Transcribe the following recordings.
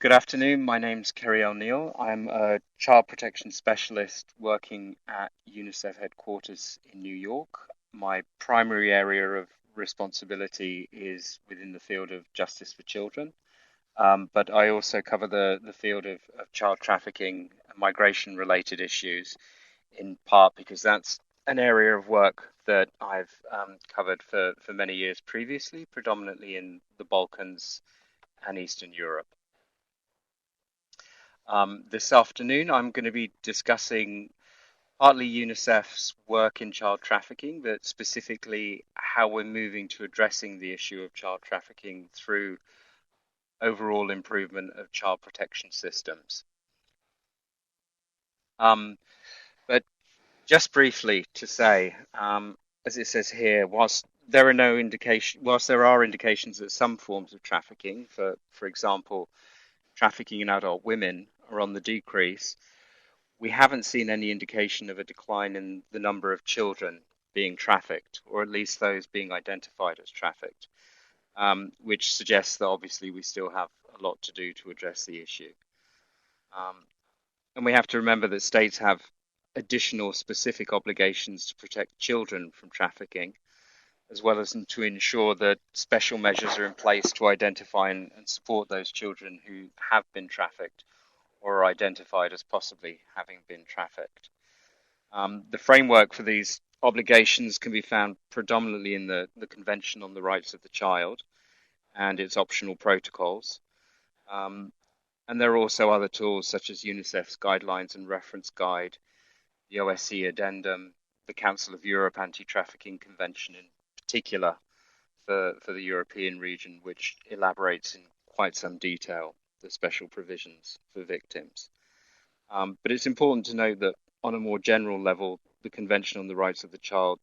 Good afternoon. My name's Kerry Neal. I'm a child protection specialist working at UNICEF headquarters in New York. My primary area of responsibility is within the field of justice for children, but I also cover the field of child trafficking and migration related issues, in part because that's an area of work that I've covered for many years previously, predominantly in the Balkans and Eastern Europe. This afternoon, I'm going to be discussing partly UNICEF's work in child trafficking, but specifically how we're moving to addressing the issue of child trafficking through overall improvement of child protection systems. Um, but just briefly to say, as it says here, whilst there are indications that some forms of trafficking, for example, trafficking in adult women, are on the decrease, we haven't seen any indication of a decline in the number of children being trafficked, or at least those being identified as trafficked, which suggests that obviously we still have a lot to do to address the issue. Um, and we have to remember that states have additional specific obligations to protect children from trafficking, as well as to ensure that special measures are in place to identify and support those children who have been trafficked or are identified as possibly having been trafficked. The framework for these obligations can be found predominantly in the Convention on the Rights of the Child and its optional protocols. Um, and there are also other tools such as UNICEF's Guidelines and Reference Guide, the OSCE Addendum, the Council of Europe Anti-Trafficking Convention in particular for the European region, which elaborates in quite some detail the special provisions for victims. But it's important to note that on a more general level, the Convention on the Rights of the Child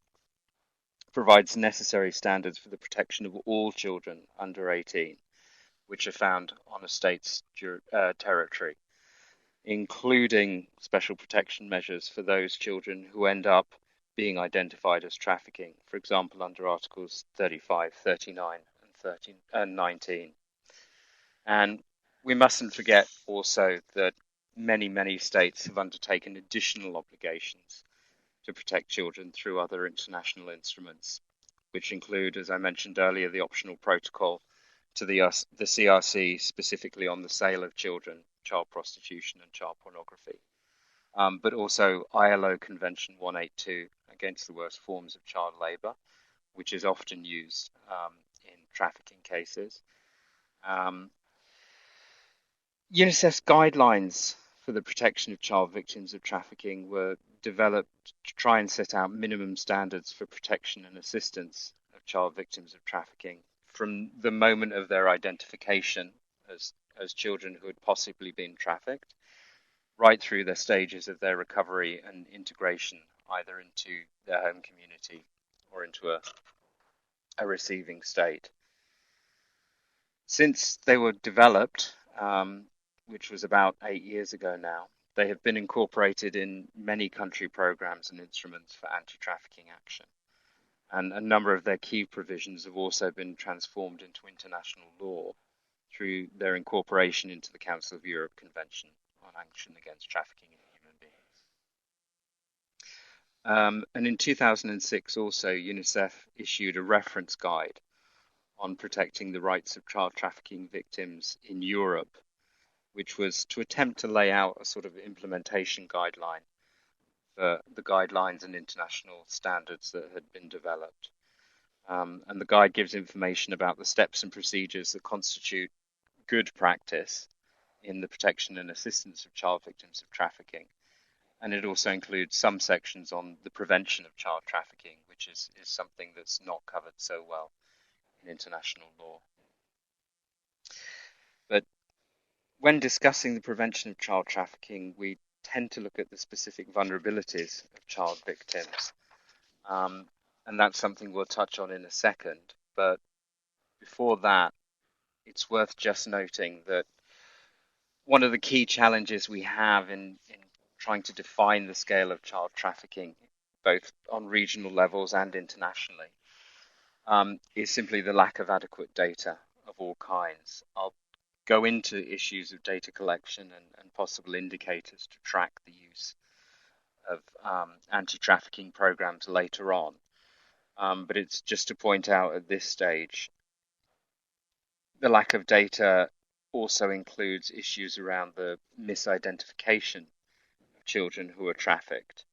provides necessary standards for the protection of all children under 18, which are found on a state's territory, including special protection measures for those children who end up being identified as trafficking, for example, under Articles 35, 39, and 13, and 19. And we mustn't forget also that many states have undertaken additional obligations to protect children through other international instruments, which include, as I mentioned earlier, the optional protocol to the CRC specifically on the sale of children, child prostitution, and child pornography, but also ILO Convention 182 against the worst forms of child labour, which is often used in trafficking cases. UNICEF's guidelines for the protection of child victims of trafficking were developed to try and set out minimum standards for protection and assistance of child victims of trafficking from the moment of their identification as children who had possibly been trafficked, right through the stages of their recovery and integration, either into their home community or into a receiving state. Since they were developed, which was about 8 years ago now, they have been incorporated in many country programs and instruments for anti-trafficking action. And a number of their key provisions have also been transformed into international law through their incorporation into the Council of Europe Convention on Action Against Trafficking in Human Beings. And in 2006 also, UNICEF issued a reference guide on protecting the rights of child trafficking victims in Europe, which was to attempt to lay out a sort of implementation guideline for the guidelines and international standards that had been developed. And the guide gives information about the steps and procedures that constitute good practice in the protection and assistance of child victims of trafficking. And it also includes some sections on the prevention of child trafficking, which is something that's not covered so well in international law. But when discussing the prevention of child trafficking, we tend to look at the specific vulnerabilities of child victims. And that's something we'll touch on in a second. But before that, it's worth just noting that one of the key challenges we have in trying to define the scale of child trafficking, both on regional levels and internationally, is simply the lack of adequate data of all kinds. I'll go into issues of data collection and possible indicators to track the use of anti-trafficking programs later on. But it's just to point out at this stage, the lack of data also includes issues around the misidentification of children who are trafficked.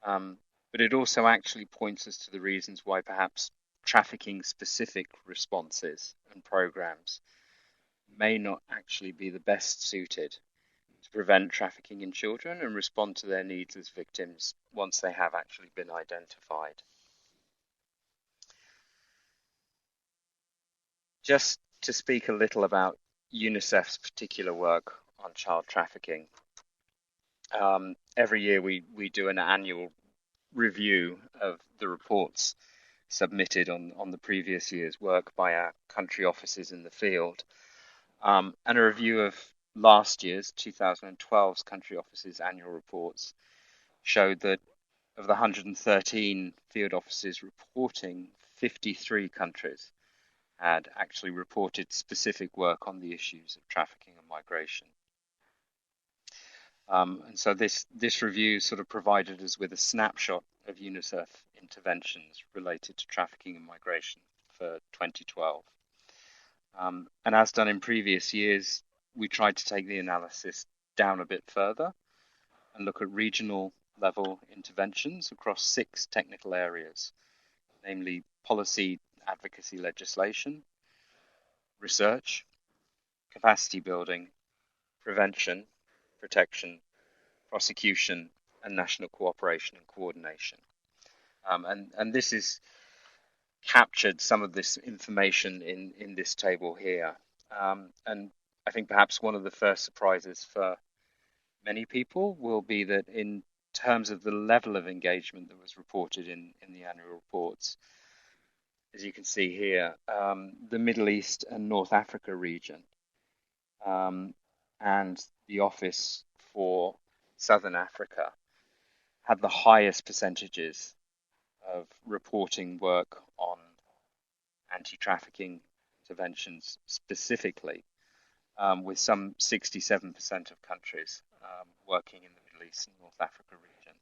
But it also actually points us to the reasons why perhaps trafficking specific responses and programs may not actually be the best suited to prevent trafficking in children and respond to their needs as victims once they have actually been identified. Just to speak a little about UNICEF's particular work on child trafficking. Every year we do an annual review of the reports submitted on the previous year's work by our country offices in the field. And a review of last year's, 2012's country offices annual reports showed that of the 113 field offices reporting, 53 countries had actually reported specific work on the issues of trafficking and migration. And so this review sort of provided us with a snapshot of UNICEF interventions related to trafficking and migration for 2012. And as done in previous years, we tried to take the analysis down a bit further and look at regional level interventions across 6 technical areas, namely policy advocacy legislation, research, capacity building, prevention, protection, prosecution, and national cooperation and coordination. And this is captured some of this information in this table here. And I think perhaps one of the first surprises for many people will be that in terms of the level of engagement that was reported in the annual reports, as you can see here, the Middle East and North Africa region and the Office for Southern Africa had the highest percentages of reporting work on anti-trafficking interventions specifically, with some 67% of countries working in the Middle East and North Africa region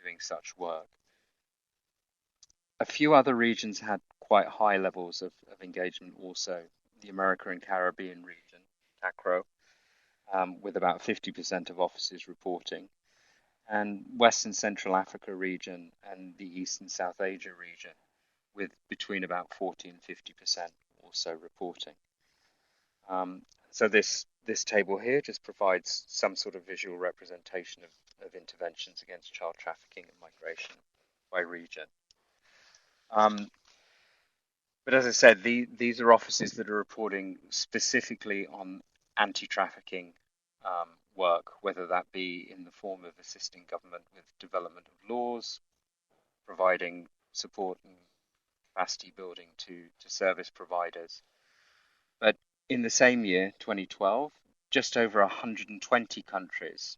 doing such work. A few other regions had quite high levels of engagement also. The America and Caribbean region, TACRO, with about 50% of offices reporting, and West and Central Africa region and the East and South Asia region with between about 40 and 50% also reporting. So this table here just provides some sort of visual representation of interventions against child trafficking and migration by region. But as I said, these are offices that are reporting specifically on anti-trafficking work, whether that be in the form of assisting government with development of laws, providing support and capacity building to service providers. But in the same year, 2012, just over 120 countries,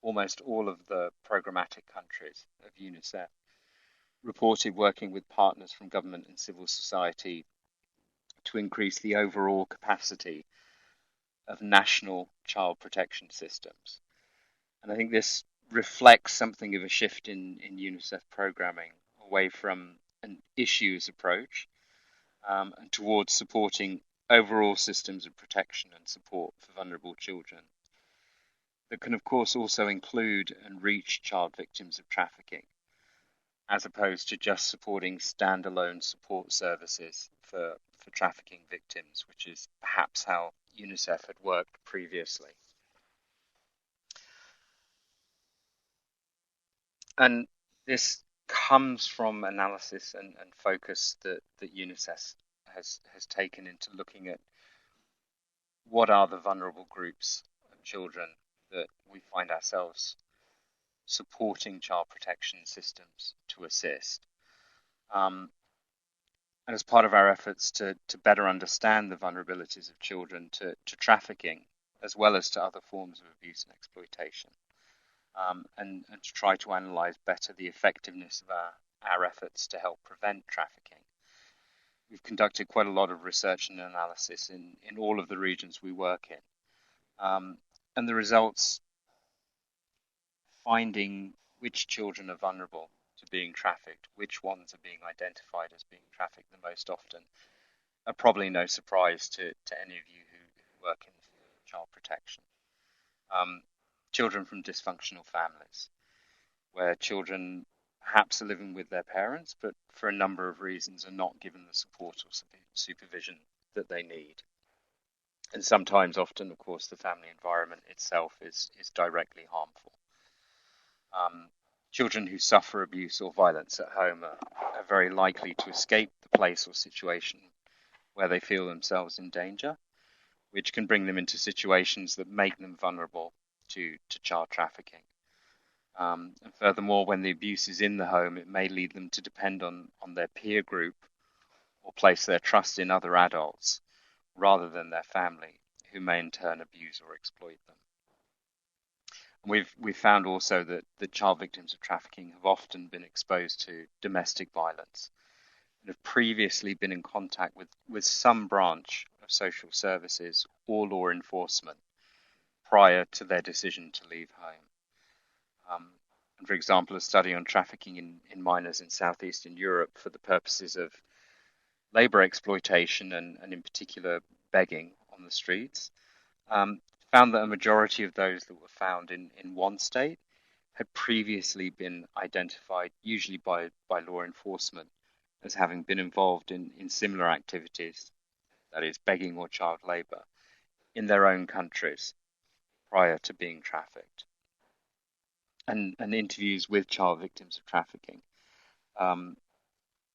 almost all of the programmatic countries of UNICEF, reported working with partners from government and civil society to increase the overall capacity of national child protection systems. And I think this reflects something of a shift in UNICEF programming away from an issues approach and towards supporting overall systems of protection and support for vulnerable children that can, of course, also include and reach child victims of trafficking, as opposed to just supporting standalone support services for trafficking victims, which is perhaps how UNICEF had worked previously. And this comes from analysis and focus that UNICEF has taken into looking at what are the vulnerable groups of children that we find ourselves supporting child protection systems to assist. And as part of our efforts to better understand the vulnerabilities of children to trafficking, as well as to other forms of abuse and exploitation, and to try to analyse better the effectiveness of our efforts to help prevent trafficking, we've conducted quite a lot of research and analysis in all of the regions we work in. And the results finding which children are vulnerable to being trafficked, which ones are being identified as being trafficked the most often, are probably no surprise to any of you who work in the field of child protection. Children from dysfunctional families, where children perhaps are living with their parents, but for a number of reasons are not given the support or supervision that they need. And sometimes, often, of course, the family environment itself is directly harmful. Children who suffer abuse or violence at home are very likely to escape the place or situation where they feel themselves in danger, which can bring them into situations that make them vulnerable to child trafficking. And furthermore, when the abuse is in the home, it may lead them to depend on their peer group or place their trust in other adults rather than their family, who may in turn abuse or exploit them. We've found also that the child victims of trafficking have often been exposed to domestic violence and have previously been in contact with some branch of social services or law enforcement prior to their decision to leave home. And for example, a study on trafficking in minors in southeastern Europe for the purposes of labour exploitation and in particular begging on the streets, found that a majority of those that were found in one state had previously been identified, usually by law enforcement, as having been involved in similar activities, that is, begging or child labour, in their own countries prior to being trafficked. And interviews with child victims of trafficking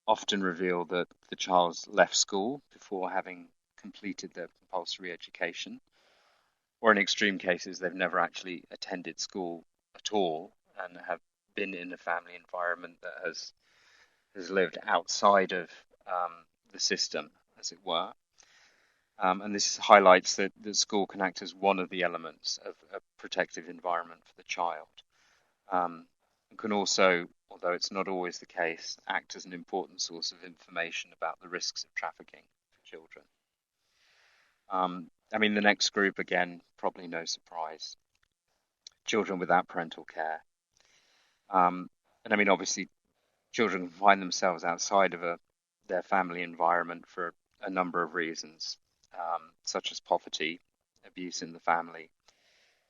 often reveal that the child's left school before having completed their compulsory education, or in extreme cases, they've never actually attended school at all and have been in a family environment that has lived outside of the system, as it were. And this highlights that the school can act as one of the elements of a protective environment for the child. And can also, although it's not always the case, act as an important source of information about the risks of trafficking for children. The next group, again, probably no surprise, children without parental care. Obviously, children can find themselves outside of their family environment for a number of reasons, such as poverty, abuse in the family,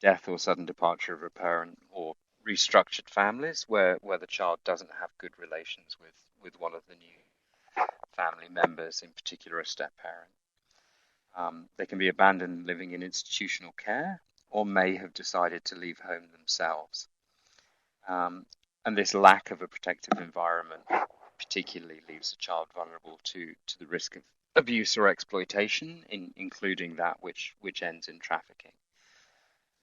death or sudden departure of a parent, or restructured families where the child doesn't have good relations with one of the new family members, in particular a step-parent. They can be abandoned living in institutional care or may have decided to leave home themselves. And this lack of a protective environment particularly leaves a child vulnerable to the risk of abuse or exploitation, including that which ends in trafficking.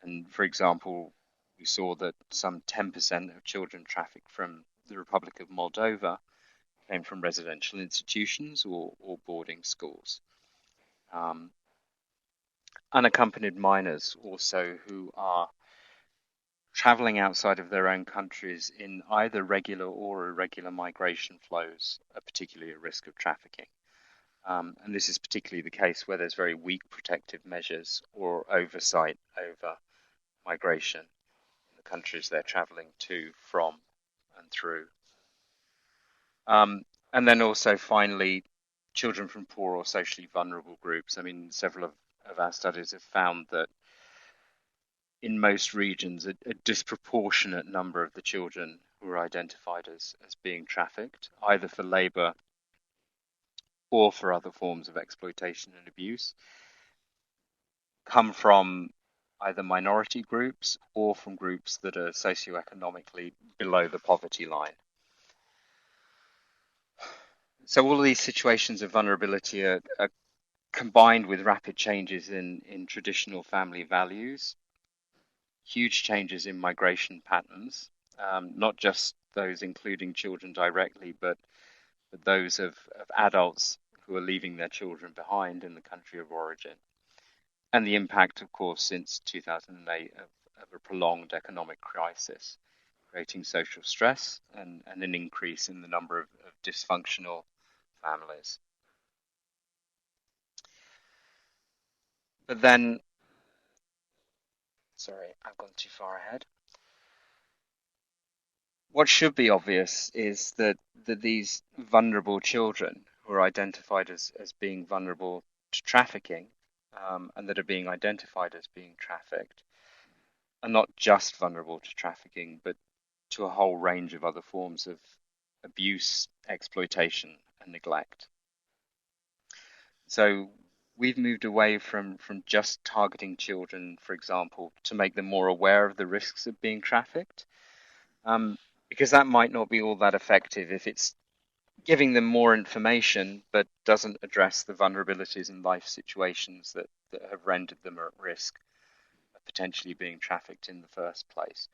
And for example, we saw that some 10% of children trafficked from the Republic of Moldova came from residential institutions or boarding schools. Unaccompanied minors also who are traveling outside of their own countries in either regular or irregular migration flows are particularly at risk of trafficking. And this is particularly the case where there's very weak protective measures or oversight over migration in the countries they're traveling to, from, and through. And then also, finally, children from poor or socially vulnerable groups. Several of our studies have found that in most regions, a disproportionate number of the children who are identified as being trafficked, either for labour or for other forms of exploitation and abuse, come from either minority groups or from groups that are socioeconomically below the poverty line. So all of these situations of vulnerability are combined with rapid changes in traditional family values, huge changes in migration patterns, not just those including children directly, but those of adults who are leaving their children behind in the country of origin. And the impact, of course, since 2008 of a prolonged economic crisis, creating social stress and an increase in the number of dysfunctional families. But then, sorry, I've gone too far ahead. What should be obvious is that these vulnerable children who are identified as being vulnerable to trafficking, and that are being identified as being trafficked, are not just vulnerable to trafficking, but to a whole range of other forms of abuse, exploitation, and neglect. So we've moved away from just targeting children, for example, to make them more aware of the risks of being trafficked, um, because that might not be all that effective if it's giving them more information but doesn't address the vulnerabilities in life situations that have rendered them at risk of potentially being trafficked in the first place.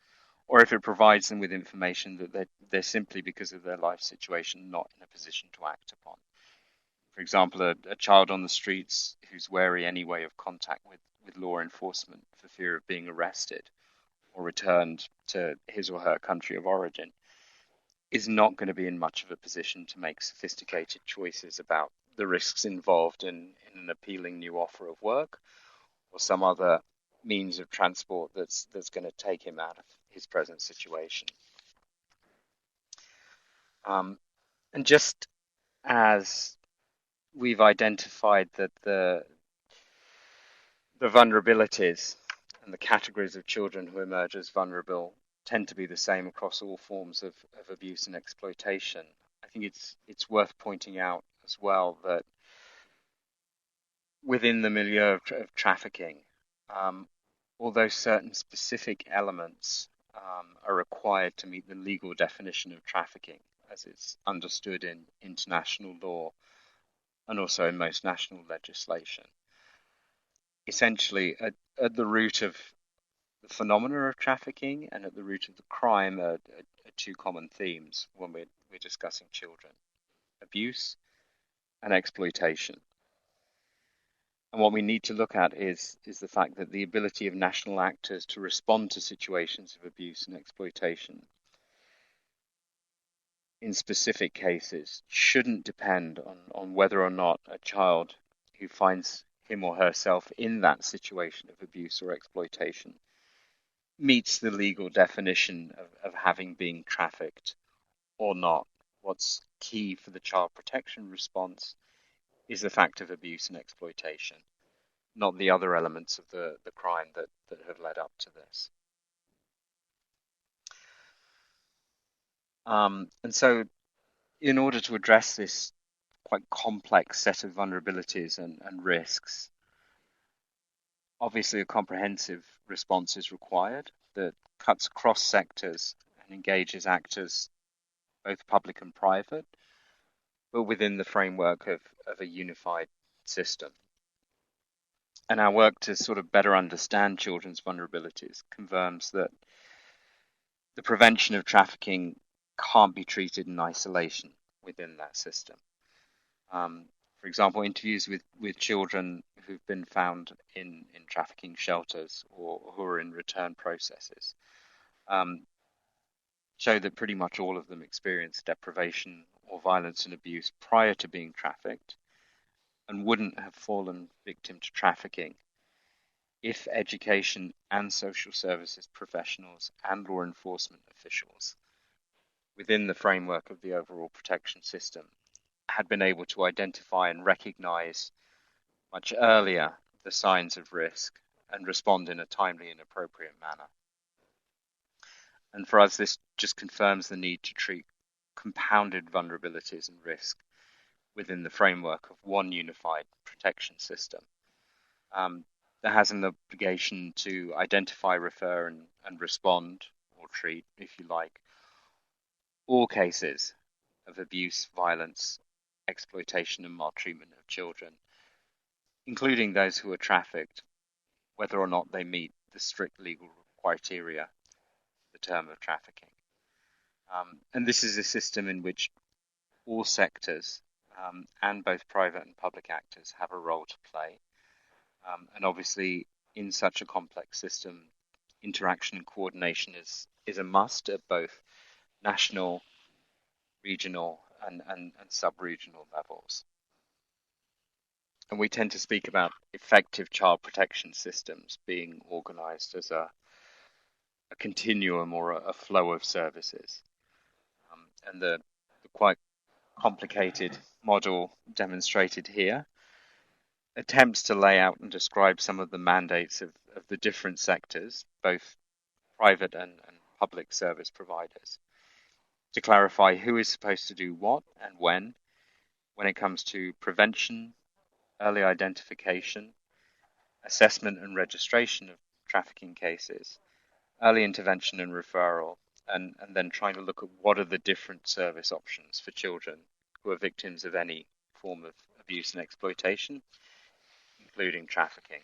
Or if it provides them with information that they're simply, because of their life situation, not in a position to act upon. For example, a child on the streets who's wary anyway of contact with law enforcement for fear of being arrested or returned to his or her country of origin is not going to be in much of a position to make sophisticated choices about the risks involved in an appealing new offer of work or some other means of transport that's going to take him out of his present situation. Um, and just as we've identified that the vulnerabilities and the categories of children who emerge as vulnerable tend to be the same across all forms of abuse and exploitation, I think it's worth pointing out as well that within the milieu of trafficking, um, although certain specific elements are required to meet the legal definition of trafficking as it's understood in international law and also in most national legislation, essentially at the root of the phenomena of trafficking and at the root of the crime are two common themes when we're discussing children: abuse and exploitation. And what we need to look at is the fact that the ability of national actors to respond to situations of abuse and exploitation in specific cases shouldn't depend on whether or not a child who finds him or herself in that situation of abuse or exploitation meets the legal definition of having been trafficked or not. What's key for the child protection response is the fact of abuse and exploitation, not the other elements of the crime that have led up to this. And so, in order to address this quite complex set of vulnerabilities and risks, obviously a comprehensive response is required that cuts across sectors and engages actors, both public and private, but within the framework of a unified system. And our work to sort of better understand children's vulnerabilities confirms that the prevention of trafficking can't be treated in isolation within that system. For example, interviews with children who've been found in trafficking shelters or who are in return processes show that pretty much all of them experienced deprivation or violence and abuse prior to being trafficked and wouldn't have fallen victim to trafficking if education and social services professionals and law enforcement officials within the framework of the overall protection system had been able to identify and recognize much earlier the signs of risk and respond in a timely and appropriate manner. And for us, this just confirms the need to treat compounded vulnerabilities and risk within the framework of one unified protection system that has an obligation to identify, refer, and respond or treat, if you like, all cases of abuse, violence, exploitation, and maltreatment of children, including those who are trafficked, whether or not they meet the strict legal criteria, the term of trafficking. And this is a system in which all sectors and both private and public actors have a role to play. And obviously, in such a complex system, interaction and coordination is a must at both national, regional, and sub-regional levels. And we tend to speak about effective child protection systems being organized as a continuum or a flow of services. And the quite complicated model demonstrated here attempts to lay out and describe some of the mandates of the different sectors, both private and public service providers, to clarify who is supposed to do what and when it comes to prevention, early identification, assessment and registration of trafficking cases, early intervention and referral, and then trying to look at what are the different service options for children who are victims of any form of abuse and exploitation, including trafficking.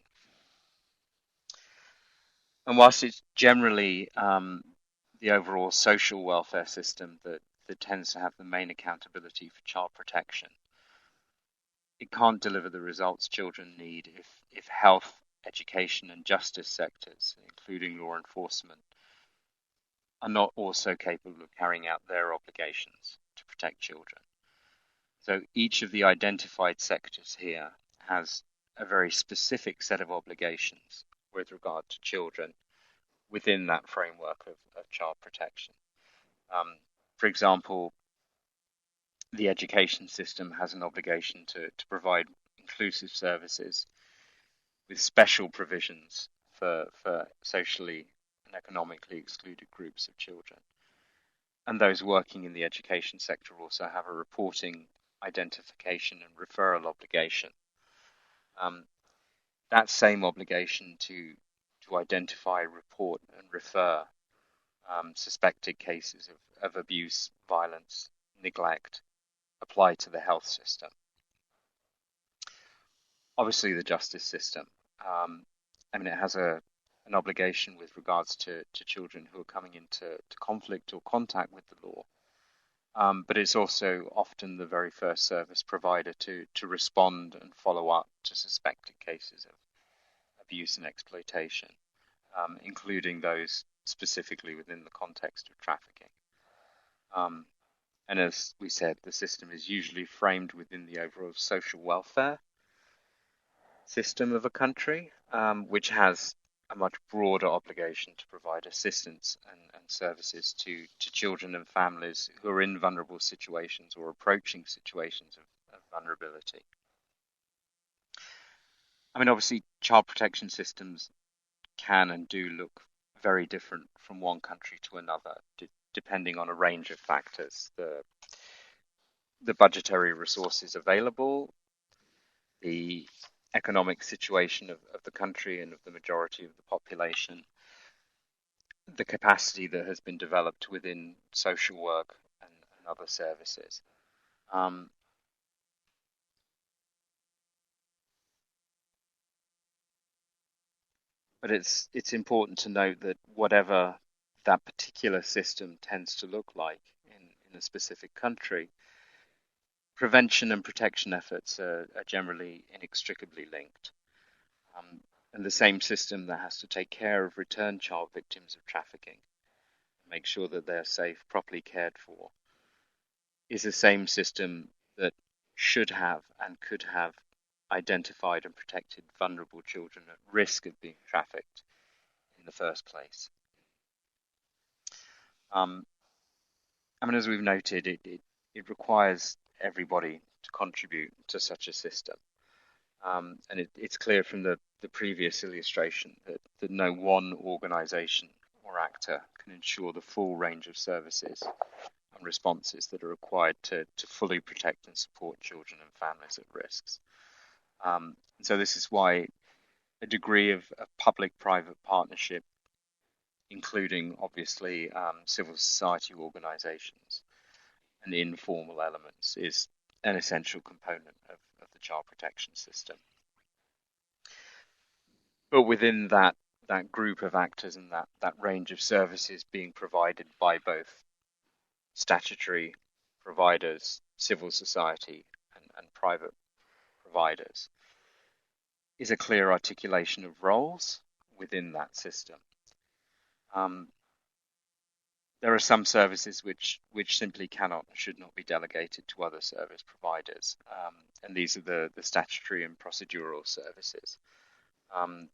And whilst it's generally the overall social welfare system that tends to have the main accountability for child protection, it can't deliver the results children need if health, education, and justice sectors, including law enforcement, are not also capable of carrying out their obligations to protect children. So each of the identified sectors here has a very specific set of obligations with regard to children within that framework of child protection. For example, the education system has an obligation to provide inclusive services with special provisions for socially and economically excluded groups of children. And those working in the education sector also have a reporting, identification, and referral obligation. That same obligation to identify, report, and refer suspected cases of abuse, violence, neglect apply to the health system. Obviously, the justice system. It has an obligation with regards to children who are coming into conflict or contact with the law. But it's also often the very first service provider to respond and follow up to suspected cases of abuse and exploitation, including those specifically within the context of trafficking. And as we said, the system is usually framed within the overall social welfare system of a country, which has a much broader obligation to provide assistance and services to children and families who are in vulnerable situations or approaching situations of vulnerability. Obviously, child protection systems can and do look very different from one country to another, depending on a range of factors. The budgetary resources available, the economic situation of the country and of the majority of the population, the capacity that has been developed within social work and other services. But it's important to note that whatever that particular system tends to look like in a specific country, prevention and protection efforts are generally inextricably linked. And the same system that has to take care of returned child victims of trafficking, make sure that they're safe, properly cared for, is the same system that should have and could have identified and protected vulnerable children at risk of being trafficked in the first place. As we've noted, it requires everybody to contribute to such a system. And it's clear from the previous illustration that no one organisation or actor can ensure the full range of services and responses that are required to fully protect and support children and families at risks. So this is why a degree of public-private partnership, including obviously civil society organisations and informal elements, is an essential component of the child protection system. But within that group of actors and that range of services being provided by both statutory providers, civil society, and private providers, is a clear articulation of roles within that system. there are some services which simply cannot and should not be delegated to other service providers, and these are the statutory and procedural services. Um,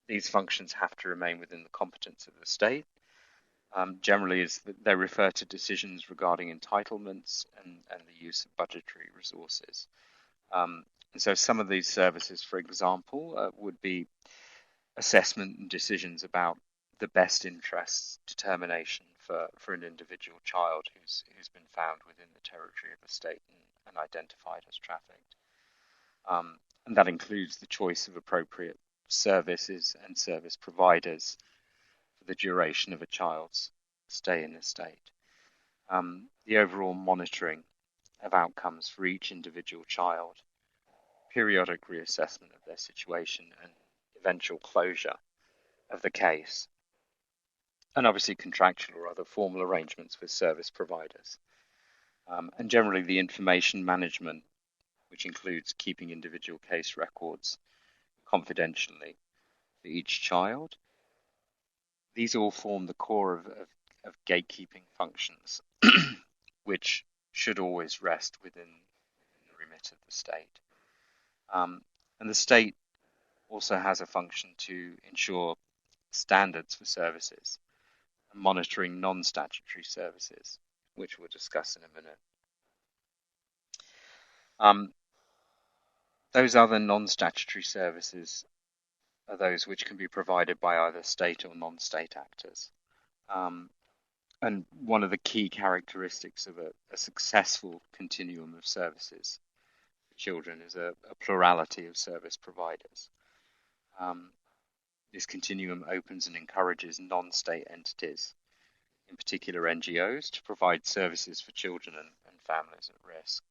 these functions have to remain within the competence of the state. Generally, they refer to decisions regarding entitlements and the use of budgetary resources. And so some of these services, for example, would be assessment and decisions about the best interests determination for an individual child who's been found within the territory of the state and identified as trafficked. And that includes the choice of appropriate services and service providers for the duration of a child's stay in the state. The overall monitoring of outcomes for each individual child, periodic reassessment of their situation, and eventual closure of the case, and obviously contractual or other formal arrangements with service providers. And generally the information management, which includes keeping individual case records confidentially for each child. These all form the core of gatekeeping functions, which should always rest within the remit of the state. And the state also has a function to ensure standards for services and monitoring non-statutory services, which we'll discuss in a minute. Those other non-statutory services are those which can be provided by either state or non-state actors. And one of the key characteristics of a successful continuum of services for children is a plurality of service providers. This continuum opens and encourages non-state entities, in particular NGOs, to provide services for children and families at risk.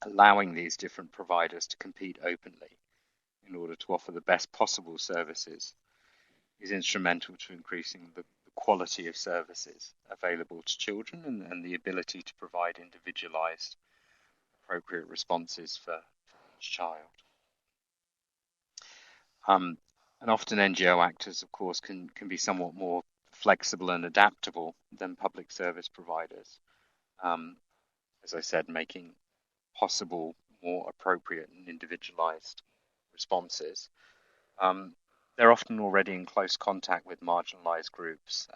Allowing these different providers to compete openly in order to offer the best possible services is instrumental to increasing the quality of services available to children and the ability to provide individualized, appropriate responses for each child. And often NGO actors, of course, can be somewhat more flexible and adaptable than public service providers. As I said, making possible more appropriate and individualized responses. They're often already in close contact with marginalized groups,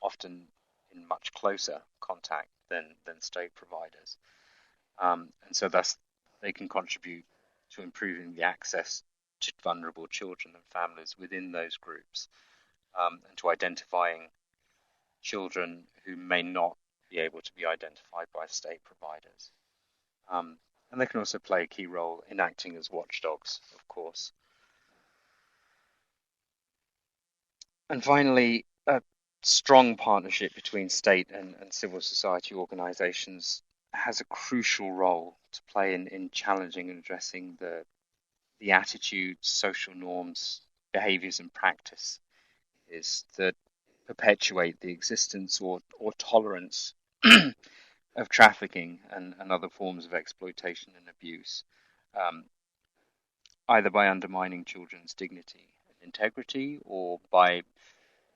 often in much closer contact than state providers. And so thus they can contribute to improving the access to vulnerable children and families within those groups, and to identifying children who may not be able to be identified by state providers. And they can also play a key role in acting as watchdogs, of course. And finally, a strong partnership between state and civil society organizations has a crucial role to play in challenging and addressing the attitudes, social norms, behaviors and practices that perpetuate the existence or tolerance of trafficking and other forms of exploitation and abuse, either by undermining children's dignity and integrity or by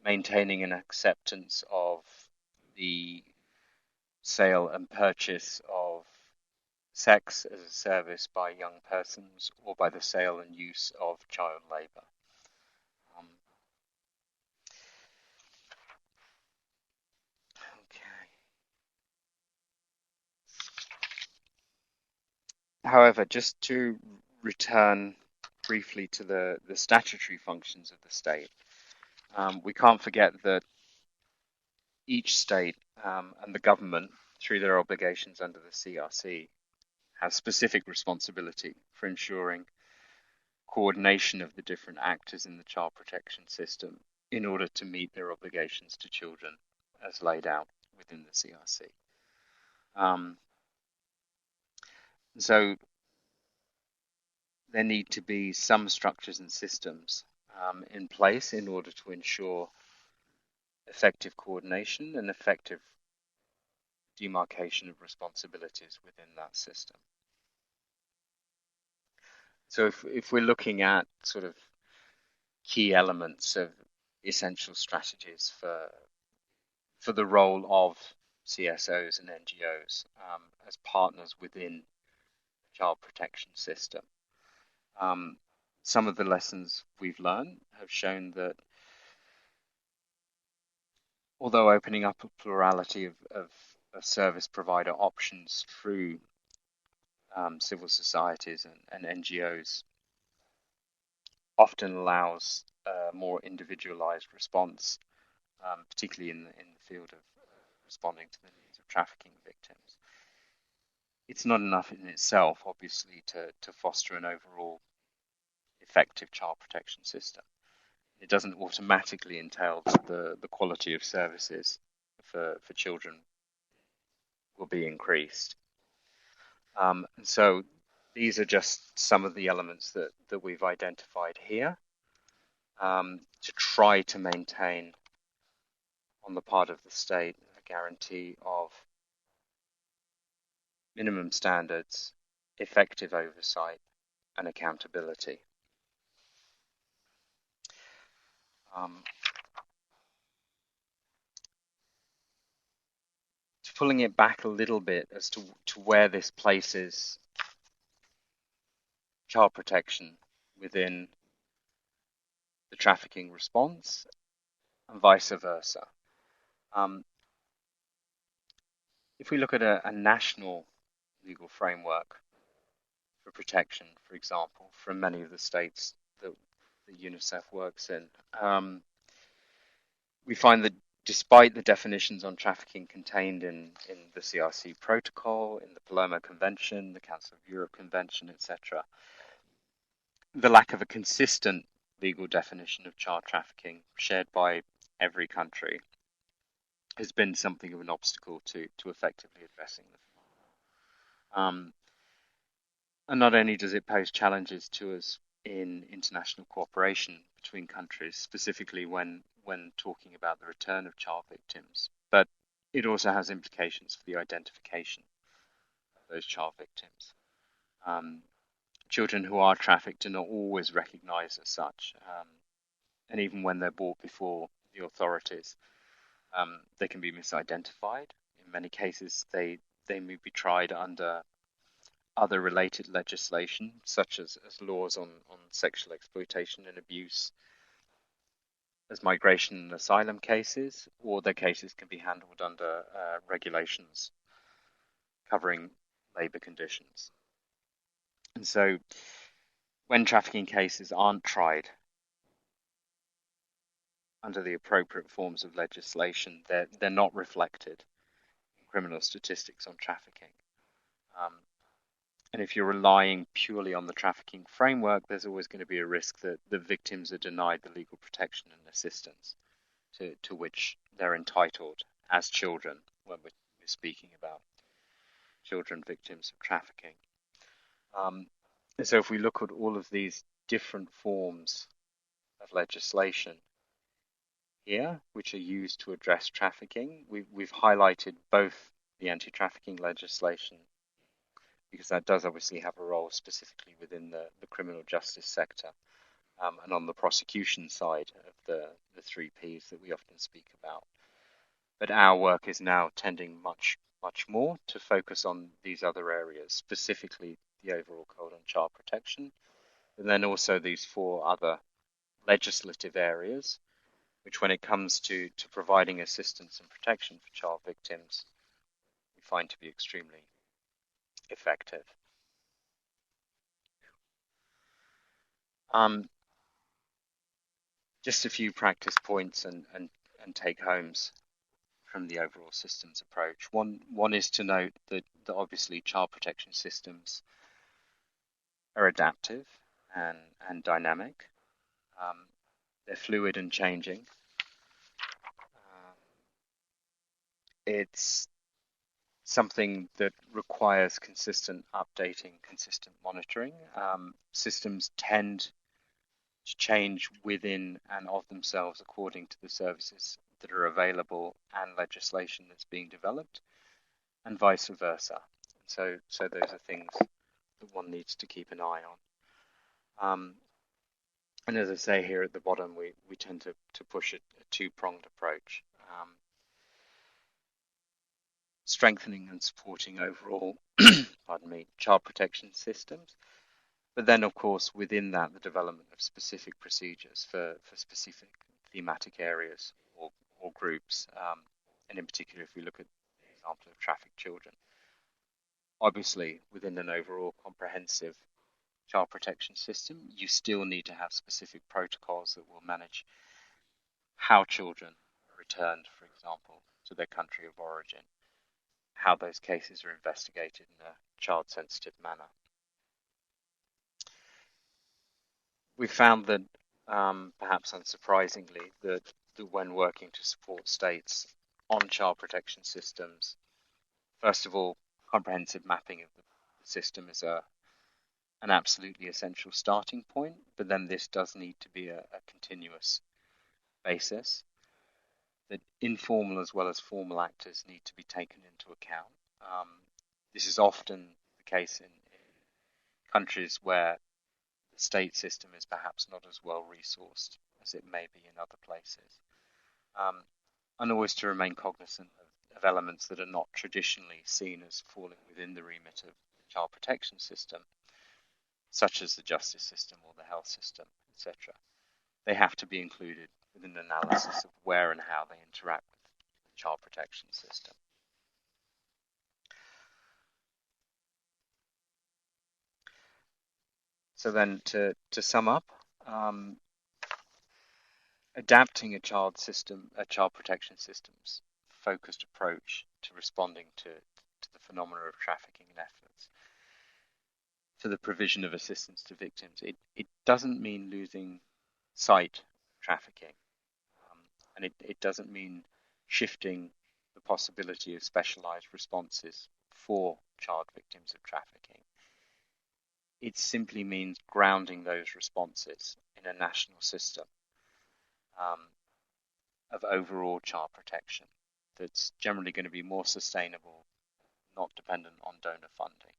maintaining an acceptance of the sale and purchase of sex as a service by young persons or by the sale and use of child labor. However, just to return briefly to the statutory functions of the state, we can't forget that each state and the government, through their obligations under the CRC, has specific responsibility for ensuring coordination of the different actors in the child protection system in order to meet their obligations to children as laid out within the CRC. So there need to be some structures and systems in place in order to ensure effective coordination and effective demarcation of responsibilities within that system. So if we're looking at sort of key elements of essential strategies for for the role of CSOs and NGOs as partners within the child protection system. Some of the lessons we've learned have shown that although opening up a plurality of service provider options through civil societies and NGOs often allows a more individualized response, particularly in the field of responding to the needs of trafficking victims. It's not enough in itself, obviously, to foster an overall effective child protection system. It doesn't automatically entail that the quality of services for children will be increased. And so these are just some of the elements that we've identified here to try to maintain on the part of the state a guarantee of minimum standards, effective oversight, and accountability. Pulling it back a little bit as to where this places child protection within the trafficking response and vice versa. If we look at a national legal framework for protection, for example, from many of the states that UNICEF works in, we find that despite the definitions on trafficking contained in the CRC protocol, in the Palermo Convention, the Council of Europe Convention, etc., the lack of a consistent legal definition of child trafficking shared by every country has been something of an obstacle to effectively addressing them. And not only does it pose challenges to us in international cooperation between countries, specifically when talking about the return of child victims, but it also has implications for the identification of those child victims. Children who are trafficked are not always recognized as such, and even when they're brought before the authorities, they can be misidentified. In many cases, they may be tried under other related legislation, such as laws on sexual exploitation and abuse, as migration and asylum cases, or their cases can be handled under regulations covering labour conditions. And so when trafficking cases aren't tried under the appropriate forms of legislation, they're not reflected in criminal statistics on trafficking. And if you're relying purely on the trafficking framework, there's always going to be a risk that the victims are denied the legal protection and assistance to which they're entitled as children when we're speaking about children victims of trafficking. And so if we look at all of these different forms of legislation here, which are used to address trafficking, we've highlighted both the anti-trafficking legislation, because that does obviously have a role specifically within the criminal justice sector, and on the prosecution side of the three Ps that we often speak about. But our work is now tending much more to focus on these other areas, specifically the overall code on child protection, and then also these four other legislative areas, which when it comes to providing assistance and protection for child victims, we find to be extremely effective. Just a few practice points and take homes from the overall systems approach. One is to note that obviously child protection systems are adaptive and dynamic. They're fluid and changing. It's something that requires consistent updating, consistent monitoring. Systems tend to change within and of themselves according to the services that are available and legislation that's being developed, and vice versa. So those are things that one needs to keep an eye on. And as I say here at the bottom, we tend to push a two-pronged approach. strengthening and supporting overall, pardon me, child protection systems. But then, of course, within that, the development of specific procedures for specific thematic areas or groups. And in particular, if we look at the example of trafficked children, obviously within an overall comprehensive child protection system, you still need to have specific protocols that will manage how children are returned, for example, to their country of origin, how those cases are investigated in a child-sensitive manner. We found that, perhaps unsurprisingly, that when working to support states on child protection systems, first of all, comprehensive mapping of the system is an absolutely essential starting point, but then this does need to be a continuous basis, that informal as well as formal actors need to be taken into account. This is often the case in countries where the state system is perhaps not as well resourced as it may be in other places. And always to remain cognizant of elements that are not traditionally seen as falling within the remit of the child protection system, such as the justice system or the health system, etc. They have to be included within an analysis of where and how they interact with the child protection system. So then to sum up, adapting a child protection system's focused approach to responding to the phenomena of trafficking and efforts for the provision of assistance to victims, it doesn't mean losing sight of trafficking, and it doesn't mean shifting the possibility of specialized responses for child victims of trafficking. It simply means grounding those responses in a national system of overall child protection that's generally going to be more sustainable, not dependent on donor funding,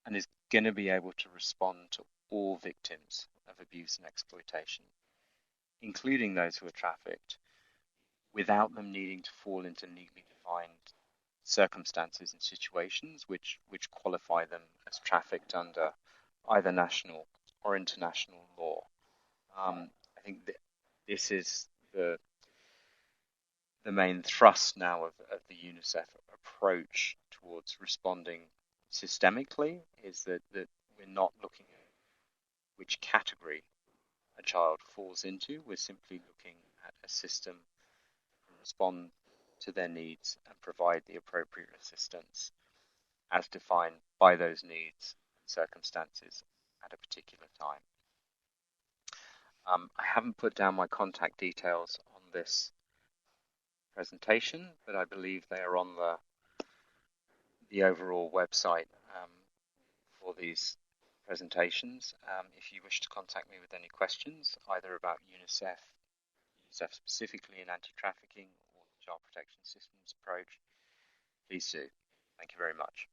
and is going to be able to respond to all victims of abuse and exploitation, including those who are trafficked, without them needing to fall into neatly defined circumstances and situations which qualify them as trafficked under either national or international law. I think that this is the main thrust now of the UNICEF approach towards responding systemically, is that we're not looking at which category a child falls into. We're simply looking at a system that can respond to their needs and provide the appropriate assistance as defined by those needs and circumstances at a particular time. I haven't put down my contact details on this presentation, but I believe they are on the overall website for these presentations. If you wish to contact me with any questions, either about UNICEF specifically in anti-trafficking or the child protection systems approach, please do. Thank you very much.